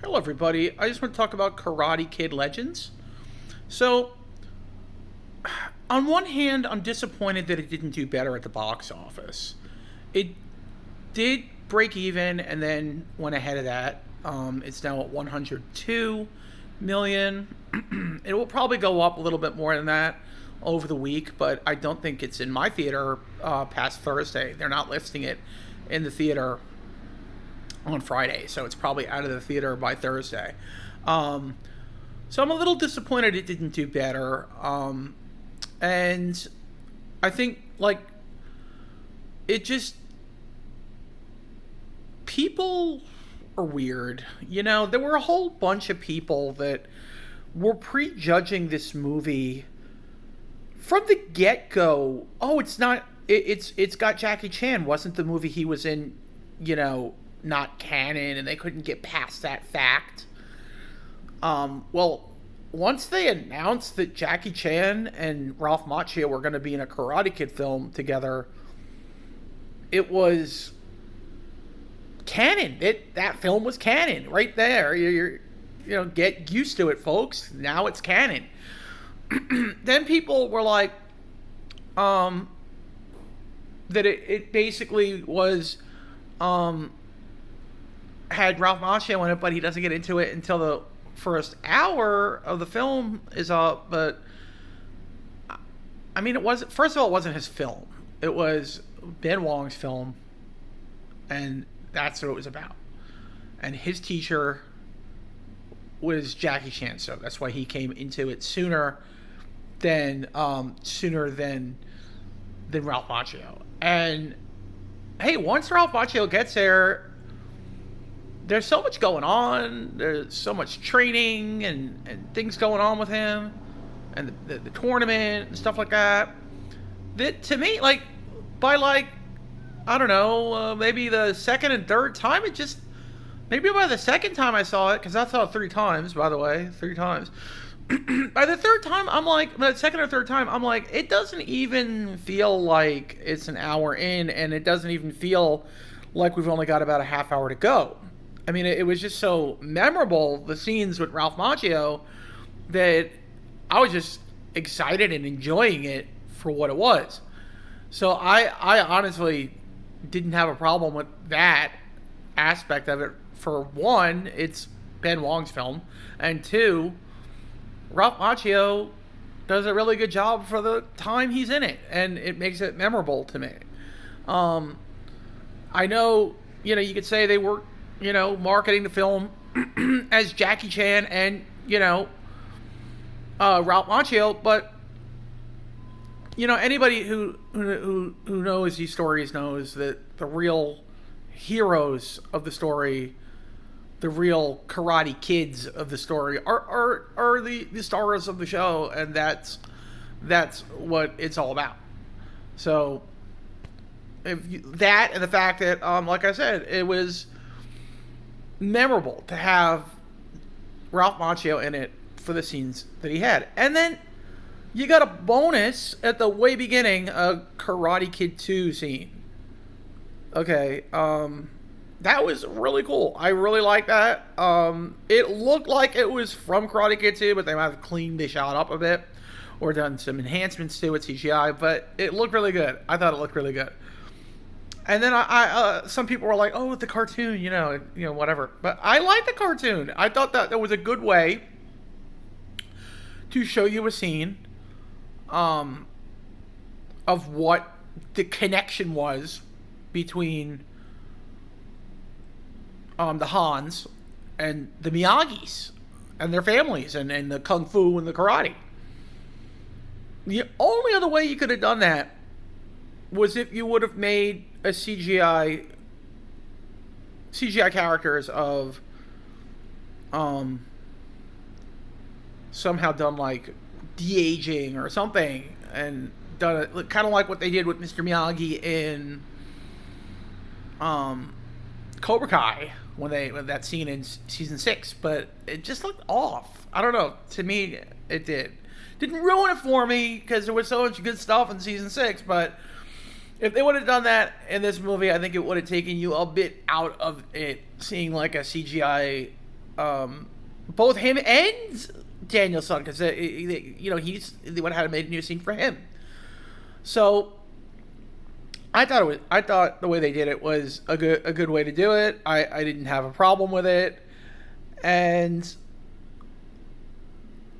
Hello, everybody. I just want to talk about Karate Kid Legends. So, on one hand, I'm disappointed that it didn't do better at the box office. It did break even and then went ahead of that. It's now at 102 million. It will probably go up a little bit more than that over the week, but I don't think it's in my theater past Thursday. They're not listing it in the theater on Friday, so it's probably out of the theater by Thursday. Um, so I'm a little disappointed it didn't do better. And I think like it just people are weird. There were a whole bunch of people that were prejudging this movie from the get go. Oh, it's not. It's got Jackie Chan. Wasn't the movie he was in? Not canon, and they couldn't get past that fact. Well, once they announced that Jackie Chan and Ralph Macchio were going to be in a Karate Kid film together, it was canon. That film was canon right there. Get used to it, folks. Now it's canon. Then people were like, that it basically was, had Ralph Macchio in it, but he doesn't get into it until the first hour of the film is up. But I mean, it wasn't. First of all, it wasn't his film. It was Ben Wong's film, and that's what it was about. And his teacher was Jackie Chan, so that's why he came into it sooner than Ralph Macchio. And hey, once Ralph Macchio gets there, there's so much going on. There's so much training and things going on with him, and the tournament and stuff like that. That to me, like by like I don't know, maybe the second and third time, it just maybe by the second time I saw it, because I saw it 3 times, by the way, 3 times. By the third time, I'm like, the second or third time, I'm like, it doesn't even feel like it's an hour in, and it doesn't even feel like we've only got about a half hour to go. I mean, it was just so memorable, the scenes with Ralph Macchio, that I was just excited and enjoying it for what it was. So I honestly didn't have a problem with that aspect of it. For one, it's Ben Wong's film, and two, Ralph Macchio does a really good job for the time he's in it, and it makes it memorable to me. Um, I know, you could say they were, marketing the film as Jackie Chan and, Ralph Macchio, but, anybody who knows these stories knows that the real heroes of the story, the real Karate Kids of the story are the stars of the show, and that's what it's all about. So that and the fact that, like I said, it was memorable to have Ralph Macchio in it for the scenes that he had, and then you got a bonus at the way beginning, a Karate Kid 2 scene. Okay, that was really cool. I really like that. It looked like it was from Karate Kid 2, but they might have cleaned the shot up a bit or done some enhancements to it, CGI. But it looked really good. I thought it looked really good. And then some people were like, "Oh, the cartoon, whatever." But I like the cartoon. I thought that was a good way to show you a scene, of what the connection was between the Hans and the Miyagis and their families, and the Kung Fu and the karate. The only other way you could have done that was if you would have made a CGI characters of somehow done like de-aging or something, and done it kind of like what they did with Mr. Miyagi in Cobra Kai when that scene in season 6, but it just looked off. I don't know. To me, it didn't ruin it for me because there was so much good stuff in season 6. But if they would have done that in this movie, I think it would have taken you a bit out of it, seeing like a CGI both him and Danielson, because he's they would have had to make a new scene for him. So I thought the way they did it was a good way to do it. I didn't have a problem with it, and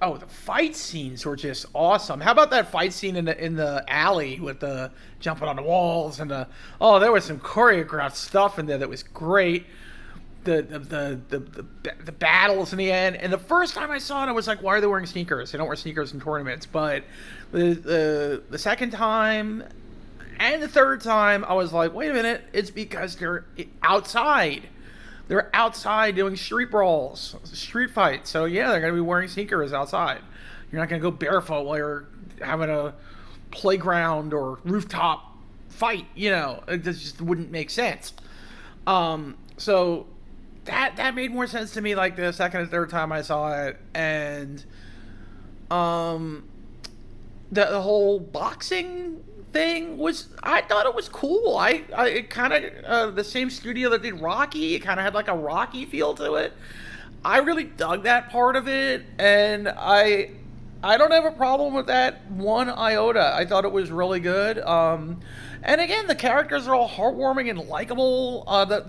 the fight scenes were just awesome. How about that fight scene in the alley with the jumping on the walls and there was some choreographed stuff in there that was great. The battles in the end, and the first time I saw it, I was like, why are they wearing sneakers? They don't wear sneakers in tournaments. But the second time and the third time, I was like, wait a minute, it's because they're outside. They're outside doing street brawls, street fights. So yeah, they're going to be wearing sneakers outside. You're not going to go barefoot while you're having a playground or rooftop fight. It just wouldn't make sense. So that made more sense to me, like the second and third time I saw it. And the whole boxing thing I thought it was cool. It kind of the same studio that did Rocky. It kind of had like a Rocky feel to it. I really dug that part of it, and I don't have a problem with that one iota. I thought it was really good. And again, the characters are all heartwarming and likable. What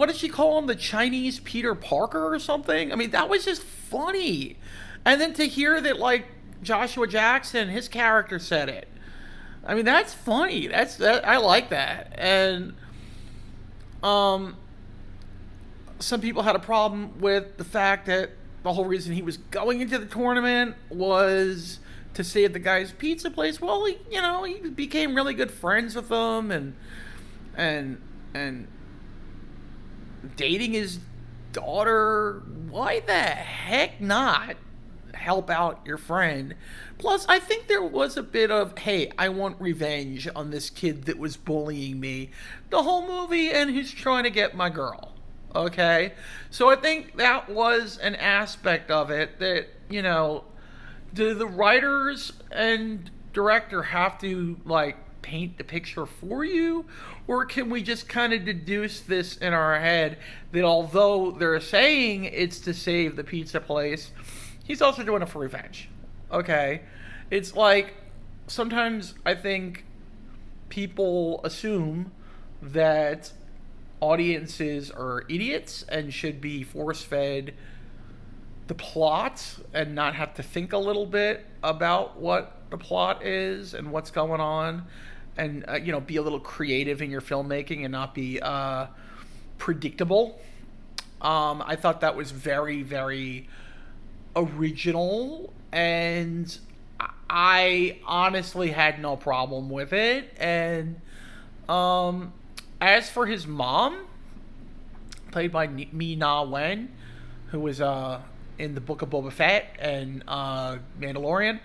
did she call him? The Chinese Peter Parker or something? I mean, that was just funny. And then to hear that, like, Joshua Jackson, his character said it. I mean, that's funny. I like that. And some people had a problem with the fact that the whole reason he was going into the tournament was to save the guy's pizza place. Well, he became really good friends with them, and dating his daughter. Why the heck not help out your friend? Plus, I think there was a bit of, hey, I want revenge on this kid that was bullying me the whole movie, and he's trying to get my girl. Okay? So I think that was an aspect of it that, do the writers and director have to, like, paint the picture for you? Or can we just kind of deduce this in our head that although they're saying it's to save the pizza place, he's also doing it for revenge? Okay? It's like, sometimes I think people assume that audiences are idiots and should be force-fed the plot and not have to think a little bit about what the plot is and what's going on, and be a little creative in your filmmaking and not be predictable. I thought that was very, very original, and I honestly had no problem with it. And as for his mom, played by Mi-Na Wen, who was in the Book of Boba Fett and Mandalorian,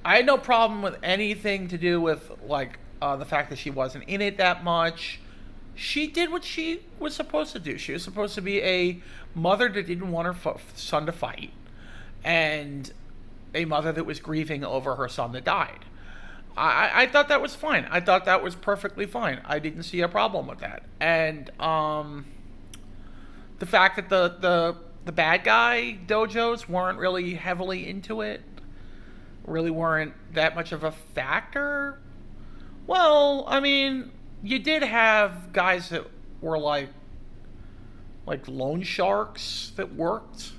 I had no problem with anything to do with, like, the fact that she wasn't in it that much. She did what she was supposed to do. She was supposed to be a mother that didn't want her son to fight, and a mother that was grieving over her son that died. I thought that was fine. I thought that was perfectly fine. I didn't see a problem with that. And the fact that the bad guy dojos weren't really heavily into it, really weren't that much of a factor. Well, I mean, you did have guys that were like loan sharks that worked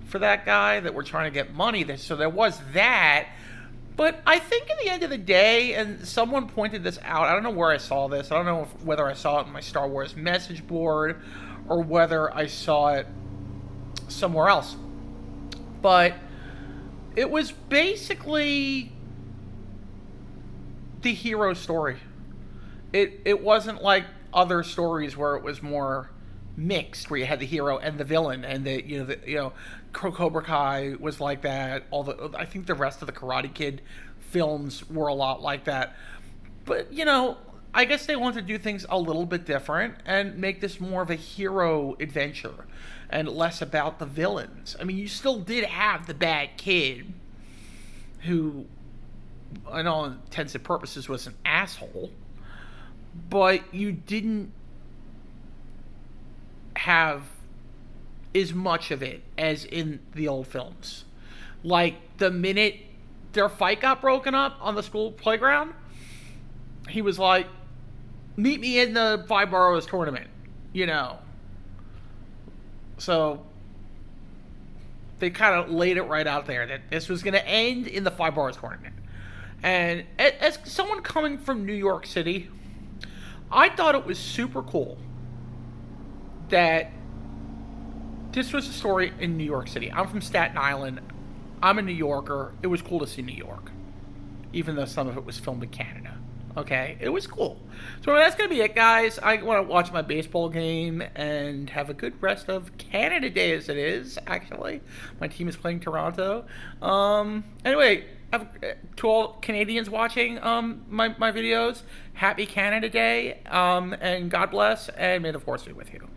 for that guy that were trying to get money. So there was that. But I think at the end of the day, and someone pointed this out, I don't know where I saw this. I don't know whether I saw it in my Star Wars message board or whether I saw it somewhere else. But it was basically the hero story. It wasn't like other stories where it was more mixed, where you had the hero and the villain, and Cobra Kai was like that. I think the rest of the Karate Kid films were a lot like that. But I guess they want to do things a little bit different and make this more of a hero adventure and less about the villains. I mean, you still did have the bad kid who, in all intents and purposes, was an asshole, but you didn't have as much of it as in the old films. Like, the minute their fight got broken up on the school playground, he was like, meet me in the Five Boroughs tournament, you know. So they kind of laid it right out there that this was going to end in the Five Boroughs tournament. And as someone coming from New York City, I thought it was super cool that this was a story in New York City. I'm from Staten Island. I'm a New Yorker. It was cool to see New York, even though some of it was filmed in Canada. Okay, it was cool. So that's going to be it, guys. I want to watch my baseball game and have a good rest of Canada Day, as it is, actually. My team is playing Toronto. Anyway, to all Canadians watching my videos, happy Canada Day, and God bless, and may the force be with you.